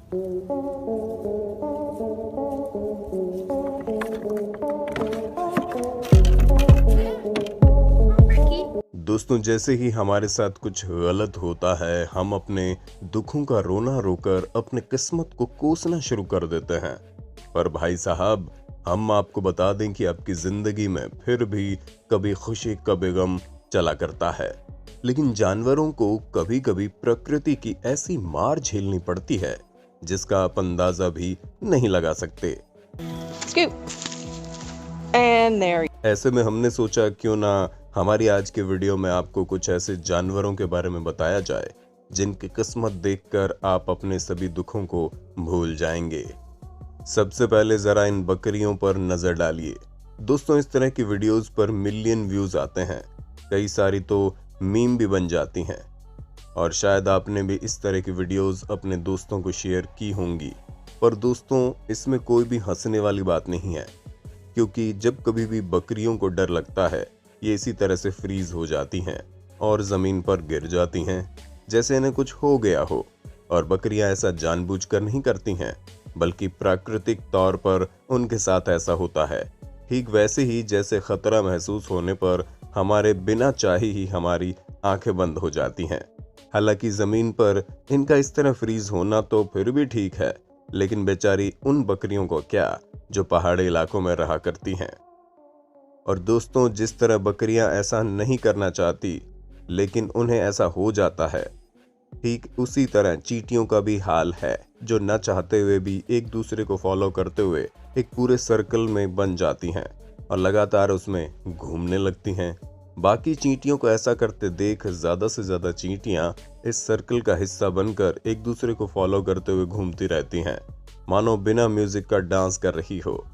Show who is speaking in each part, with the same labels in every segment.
Speaker 1: दोस्तों, जैसे ही हमारे साथ कुछ गलत होता है, हम अपने दुखों का रोना रोकर अपने किस्मत को कोसना शुरू कर देते हैं। पर भाई साहब, हम आपको बता दें कि आपकी जिंदगी में फिर भी कभी खुशी कभी गम चला करता है। लेकिन जानवरों को कभी कभी प्रकृति की ऐसी मार झेलनी पड़ती है जिसका आप अंदाजा भी नहीं लगा सकते। ऐसे में हमने सोचा क्यों ना हमारी आज के वीडियो में आपको कुछ ऐसे जानवरों के बारे में बताया जाए जिनकी किस्मत देखकर आप अपने सभी दुखों को भूल जाएंगे। सबसे पहले जरा इन बकरियों पर नजर डालिए। दोस्तों, इस तरह की वीडियोस पर मिलियन व्यूज आते हैं, कई सारी तो मीम भी बन जाती हैं और शायद आपने भी इस तरह की वीडियोस अपने दोस्तों को शेयर की होंगी। पर दोस्तों, इसमें कोई भी हंसने वाली बात नहीं है, क्योंकि जब कभी भी बकरियों को डर लगता है, ये इसी तरह से फ्रीज हो जाती हैं और जमीन पर गिर जाती हैं जैसे इन्हें कुछ हो गया हो। और बकरियां ऐसा जानबूझकर नहीं करती हैं, बल्कि प्राकृतिक तौर पर उनके साथ ऐसा होता है। ठीक वैसे ही जैसे खतरा महसूस होने पर हमारे बिना चाहे ही हमारी आंखें बंद हो जाती हैं। हालांकि जमीन पर इनका इस तरह फ्रीज होना तो फिर भी ठीक है, लेकिन बेचारी उन बकरियों को क्या जो पहाड़ी इलाकों में रहा करती हैं। और दोस्तों, जिस तरह बकरियां ऐसा नहीं करना चाहती लेकिन उन्हें ऐसा हो जाता है, ठीक उसी तरह चींटियों का भी हाल है, जो न चाहते हुए भी एक दूसरे को फॉलो करते हुए एक पूरे सर्कल में बन जाती हैं और लगातार उसमें घूमने लगती हैं। बाकी चींटियों को ऐसा करते देख ज्यादा से ज्यादा चींटियां इस सर्कल का हिस्सा बनकर एक दूसरे को फॉलो करते हुए घूमती रहती हैं, मानो बिना म्यूजिक का डांस कर रही हो।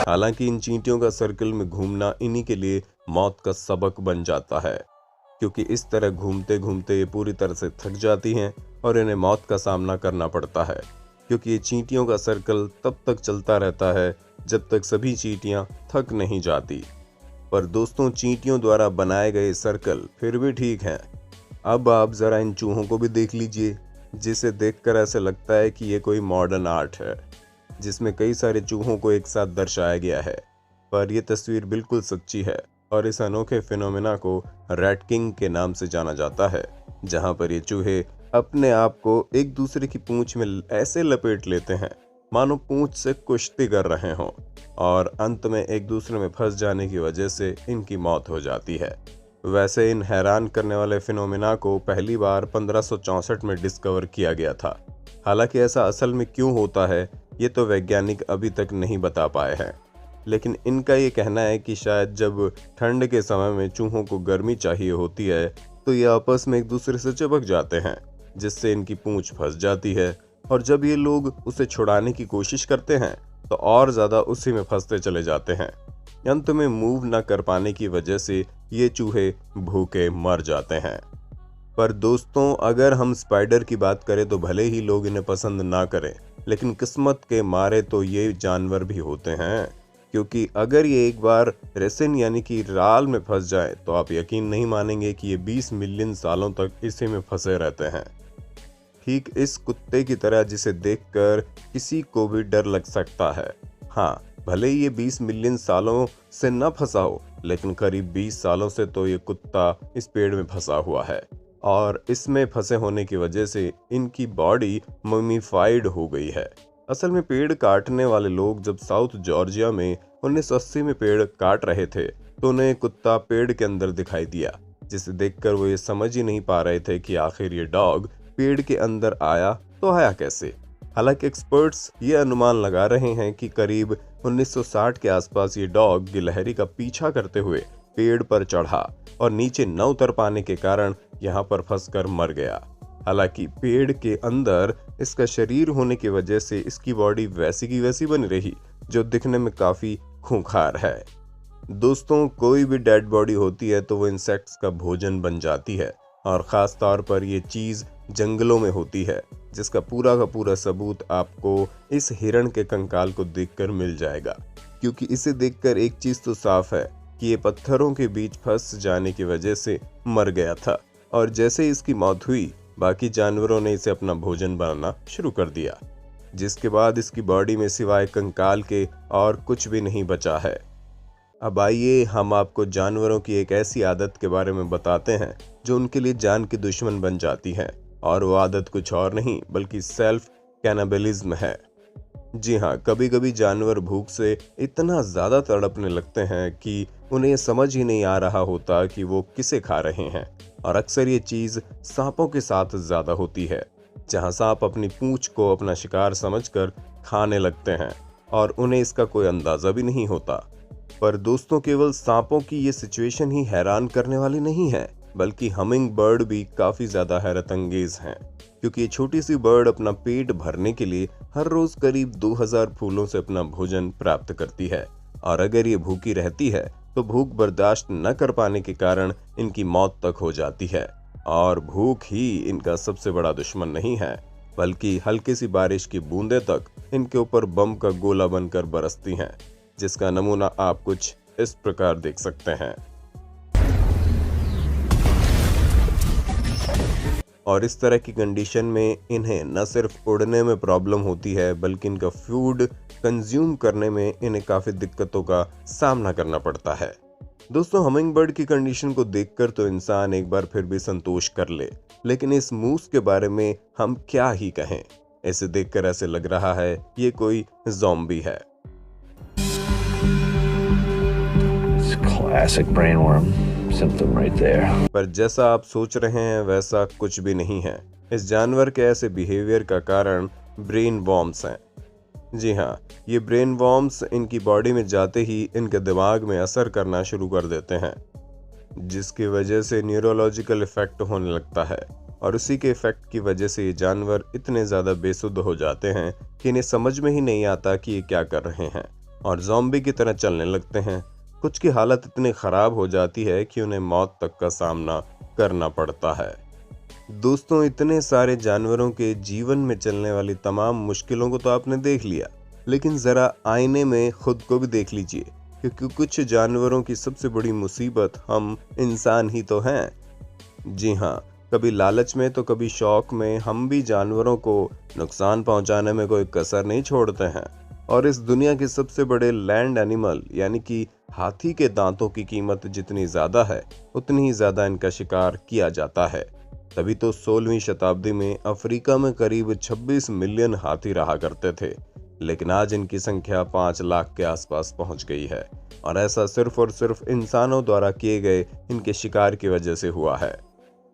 Speaker 1: हालांकि इन चींटियों का सर्कल में घूमना इन्हीं के लिए मौत का सबक बन जाता है, क्योंकि इस तरह घूमते घूमते ये पूरी तरह से थक जाती हैं और इन्हें मौत का सामना करना पड़ता है, क्योंकि ये चींटियों का सर्कल तब तक चलता रहता है जब तक सभी चींटियां थक नहीं जाती। पर दोस्तों, चींटियों द्वारा बनाए गए सर्कल फिर भी ठीक हैं। अब आप जरा इन चूहों को भी देख लीजिए, जिसे देखकर ऐसे लगता है कि ये कोई मॉडर्न आर्ट है जिसमें कई सारे चूहों को एक साथ दर्शाया गया है। पर यह तस्वीर बिल्कुल सच्ची है और इस अनोखे फिनोमेना को रैट किंग के नाम से जाना जाता है, जहां पर ये चूहे अपने आप को एक दूसरे की पूंछ में ऐसे लपेट लेते हैं मानो पूंछ से कुश्ती कर रहे हों, और अंत में एक दूसरे में फंस जाने की वजह से इनकी मौत हो जाती है। वैसे इन हैरान करने वाले फिनोमेना को पहली बार 1564 में डिस्कवर किया गया था। हालांकि ऐसा असल में क्यों होता है, ये तो वैज्ञानिक अभी तक नहीं बता पाए हैं, लेकिन इनका ये कहना है कि शायद जब ठंड के समय में चूहों को गर्मी चाहिए होती है तो ये आपस में एक दूसरे से चिपक जाते हैं, जिससे इनकी पूंछ फंस जाती है, और जब ये लोग उसे छुड़ाने की कोशिश करते हैं तो और ज्यादा उसी में फंसते चले जाते हैं। अंत में मूव न कर पाने की वजह से ये चूहे भूखे मर जाते हैं। पर दोस्तों, अगर हम स्पाइडर की बात करें तो भले ही लोग इन्हें पसंद ना करें, लेकिन किस्मत के मारे तो ये जानवर भी होते हैं, क्योंकि अगर ये एक बार रेसिन यानी कि राल में फंस जाए तो आप यकीन नहीं मानेंगे कि ये 20 मिलियन सालों तक इसी में फंसे रहते हैं। ठीक इस कुत्ते की तरह जिसे देखकर किसी को भी डर लग सकता है। हाँ, भले ही ये 20 मिलियन सालों से न फंसा हो, लेकिन करीब 20 सालों से तो ये कुत्ता इस पेड़ में फंसा हुआ है, और इसमें फंसे होने की वजह से इनकी बॉडी ममीफाइड हो गई है। असल में पेड़ काटने वाले लोग जब साउथ जॉर्जिया में 1980 में पेड़ काट रहे थे तो उन्हें कुत्ता पेड़ के अंदर दिखाई दिया, जिसे देखकर वो ये समझ ही नहीं पा रहे थे कि आखिर ये डॉग पेड़ के अंदर आया तो आया कैसे। हालांकि एक्सपर्ट्स ये अनुमान लगा रहे हैं कि करीब 1960 के आसपास ये डॉग गिलहरी का पीछा करते हुए पेड़ पर चढ़ा और नीचे न उतर पाने के कारण यहाँ पर फंसकर मर गया। हालांकि पेड़ के अंदर इसका शरीर होने की वजह से इसकी बॉडी वैसी की वैसी बनी रही, जो दिखने में काफी खूंखार है। दोस्तों, कोई भी डेड बॉडी होती है तो वो इंसेक्ट्स का भोजन बन जाती है, और ख़ास तौर पर ये चीज़ जंगलों में होती है, जिसका पूरा का पूरा सबूत आपको इस हिरण के कंकाल को देखकर मिल जाएगा। क्योंकि इसे देखकर एक चीज़ तो साफ है कि ये पत्थरों के बीच फंस जाने की वजह से मर गया था, और जैसे इसकी मौत हुई बाकी जानवरों ने इसे अपना भोजन बनाना शुरू कर दिया, जिसके बाद इसकी बॉडी में सिवाय कंकाल के और कुछ भी नहीं बचा है। अब आइए हम आपको जानवरों की एक ऐसी आदत के बारे में बताते हैं जो उनके लिए जान की दुश्मन बन जाती है, और वो आदत कुछ और नहीं बल्कि सेल्फ कैनिबलिज्म है। जी हाँ, कभी कभी जानवर भूख से इतना ज्यादा तड़पने लगते हैं कि उन्हें ये समझ ही नहीं आ रहा होता कि वो किसे खा रहे हैं, और अक्सर ये चीज सांपों के साथ ज्यादा होती है, जहाँ सांप अपनी पूंछ को अपना शिकार समझकर खाने लगते हैं और उन्हें इसका कोई अंदाजा भी नहीं होता। पर दोस्तों, केवल सांपों की ये सिचुएशन ही हैरान करने वाली नहीं है, बल्कि हमिंग बर्ड भी काफी ज्यादा हैरत अंगेज हैं, क्योंकि ये छोटी सी बर्ड अपना पेट भरने के लिए हर रोज करीब 2000 फूलों से अपना भोजन प्राप्त करती है, और अगर ये भूखी रहती है तो भूख बर्दाश्त न कर पाने के कारण इनकी मौत तक हो जाती है। और भूख ही इनका सबसे बड़ा दुश्मन नहीं है, बल्कि हल्की सी बारिश की बूंदें तक इनके ऊपर बम का गोला बनकर बरसती हैं, जिसका नमूना आप कुछ इस प्रकार देख सकते हैं। और इस तरह की कंडीशन में इन्हें न सिर्फ उड़ने में प्रॉब्लम होती है, बल्कि इनका फूड कंज्यूम करने में इन्हें काफ़ी दिक्कतों का सामना करना पड़ता है। दोस्तों, हमिंग बर्ड की कंडीशन को देखकर तो इंसान एक बार फिर भी संतोष कर ले, लेकिन इस मूस के बारे में हम क्या ही कहें। इसे देखकर ऐसे लग रहा है ये कोई ज़ॉम्बी है।
Speaker 2: Classic brainworm symptom right there.
Speaker 1: पर जैसा आप सोच रहे हैं वैसा कुछ भी नहीं है। इस जानवर के ऐसे बिहेवियर का कारण ब्रेन वॉर्म्स हैं। जी हाँ, ये ब्रेन वॉर्म्स इनकी बॉडी में जाते ही इनके दिमाग में असर करना शुरू कर देते हैं, जिसकी वजह से न्यूरोलॉजिकल इफेक्ट होने लगता है, और उसी के इफेक्ट की वजह से ये जानवर इतने ज़्यादा बेसुध हो जाते हैं कि इन्हें समझ में ही नहीं आता कि ये क्या कर रहे हैं, और ज़ॉम्बी की तरह चलने लगते हैं। कुछ की हालत इतनी ख़राब हो जाती है कि उन्हें मौत तक का सामना करना पड़ता है। दोस्तों, इतने सारे जानवरों के जीवन में चलने वाली तमाम मुश्किलों को तो आपने देख लिया, लेकिन ज़रा आईने में खुद को भी देख लीजिए, क्योंकि कुछ जानवरों की सबसे बड़ी मुसीबत हम इंसान ही तो हैं। जी हाँ, कभी लालच में तो कभी शौक में हम भी जानवरों को नुकसान पहुंचाने में कोई कसर नहीं छोड़ते हैं। और इस दुनिया के सबसे बड़े लैंड एनिमल यानी कि हाथी के दांतों की कीमत जितनी ज़्यादा है, उतनी ही ज़्यादा इनका शिकार किया जाता है। तभी तो 16वीं शताब्दी में अफ्रीका में करीब 26 मिलियन हाथी रहा करते थे, लेकिन आज इनकी संख्या 5 लाख के आसपास पहुंच गई है, और ऐसा सिर्फ और सिर्फ इंसानों द्वारा किए गए इनके शिकार की वजह से हुआ है।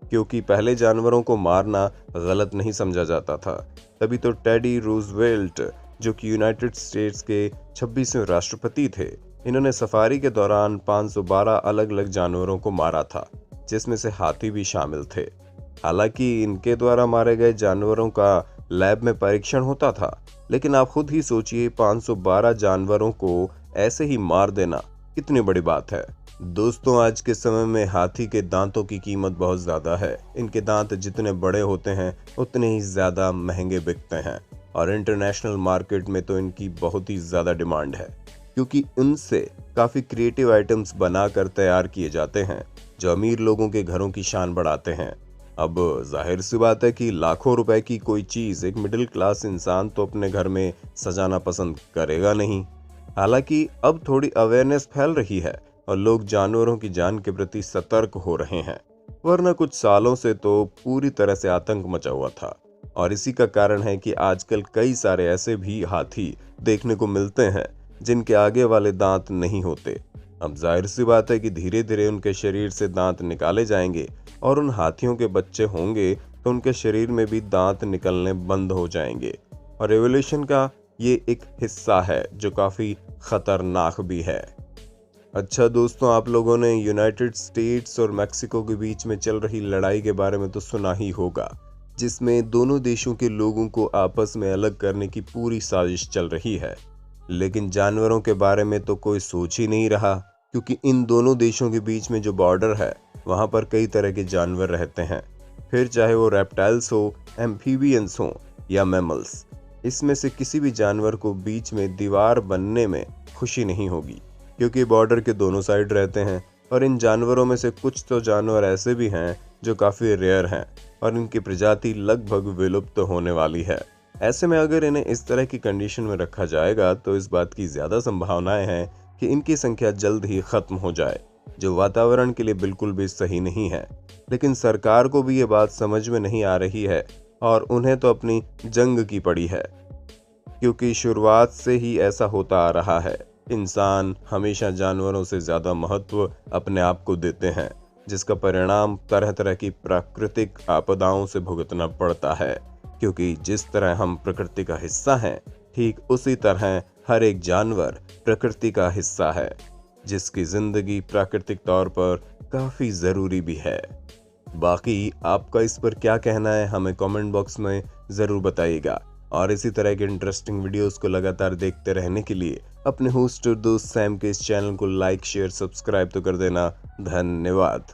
Speaker 1: क्योंकि पहले जानवरों को मारना गलत नहीं समझा जाता था, तभी तो टेडी रूजवेल्ट, जो कि यूनाइटेड स्टेट्स के 26वें राष्ट्रपति थे, इन्होंने सफारी के दौरान 512 अलग अलग जानवरों को मारा था, जिसमें से हाथी भी शामिल थे। हालांकि इनके द्वारा मारे गए जानवरों का लैब में परीक्षण होता था, लेकिन आप खुद ही सोचिए 512 जानवरों को ऐसे ही मार देना कितनी बड़ी बात है। दोस्तों, आज के समय में हाथी के दांतों की कीमत बहुत ज़्यादा है। इनके दांत जितने बड़े होते हैं उतने ही ज़्यादा महंगे बिकते हैं, और इंटरनेशनल मार्केट में तो इनकी बहुत ही ज़्यादा डिमांड है, क्योंकि उनसे काफ़ी क्रिएटिव आइटम्स बनाकर तैयार किए जाते हैं जो अमीर लोगों के घरों की शान बढ़ाते हैं। अब जाहिर सी बात है कि लाखों रुपए की कोई चीज़ एक मिडिल क्लास इंसान तो अपने घर में सजाना पसंद करेगा नहीं। हालांकि अब थोड़ी अवेयरनेस फैल रही है और लोग जानवरों की जान के प्रति सतर्क हो रहे हैं, वरना कुछ सालों से तो पूरी तरह से आतंक मचा हुआ था। और इसी का कारण है कि आजकल कई सारे ऐसे भी हाथी देखने को मिलते हैं जिनके आगे वाले दांत नहीं होते। अब जाहिर सी बात है कि धीरे धीरे उनके शरीर से दांत निकाले जाएंगे, और उन हाथियों के बच्चे होंगे तो उनके शरीर में भी दांत निकलने बंद हो जाएंगे। और एवोल्यूशन का ये एक हिस्सा है जो काफ़ी खतरनाक भी है। अच्छा दोस्तों, आप लोगों ने यूनाइटेड स्टेट्स और मैक्सिको के बीच में चल रही लड़ाई के बारे में तो सुना ही होगा, जिसमें दोनों देशों के लोगों को आपस में अलग करने की पूरी साजिश चल रही है। लेकिन जानवरों के बारे में तो कोई सोच ही नहीं रहा, क्योंकि इन दोनों देशों के बीच में जो बॉर्डर है वहाँ पर कई तरह के जानवर रहते हैं, फिर चाहे वो रेप्टाइल्स हो, एम्फीबियंस हो या मैमल्स। इसमें से किसी भी जानवर को बीच में दीवार बनने में खुशी नहीं होगी, क्योंकि बॉर्डर के दोनों साइड रहते हैं। और इन जानवरों में से कुछ तो जानवर ऐसे भी हैं जो काफ़ी रेयर हैं, और इनकी प्रजाति लगभग विलुप्त होने वाली है। ऐसे में अगर इन्हें इस तरह की कंडीशन में रखा जाएगा तो इस बात की ज़्यादा संभावनाएं हैं कि इनकी संख्या जल्द ही खत्म हो जाए, जो वातावरण के लिए बिल्कुल भी सही नहीं है। लेकिन सरकार को भी ये बात समझ में नहीं आ रही है और उन्हें तो अपनी जंग की पड़ी है, क्योंकि शुरुआत से ही ऐसा होता आ रहा है। इंसान हमेशा जानवरों से ज़्यादा महत्व अपने आप को देते हैं, जिसका परिणाम तरह तरह की प्राकृतिक आपदाओं से भुगतना पड़ता है। क्योंकि जिस तरह हम प्रकृति का हिस्सा हैं, ठीक उसी तरह हर एक जानवर प्रकृति का हिस्सा है, जिसकी जिंदगी प्राकृतिक तौर पर काफ़ी ज़रूरी भी है। बाकी आपका इस पर क्या कहना है, हमें कमेंट बॉक्स में ज़रूर बताइएगा। और इसी तरह के इंटरेस्टिंग वीडियोस को लगातार देखते रहने के लिए अपने होस्ट और दोस्त सैम के इस चैनल को लाइक, शेयर, सब्सक्राइब तो कर देना। धन्यवाद।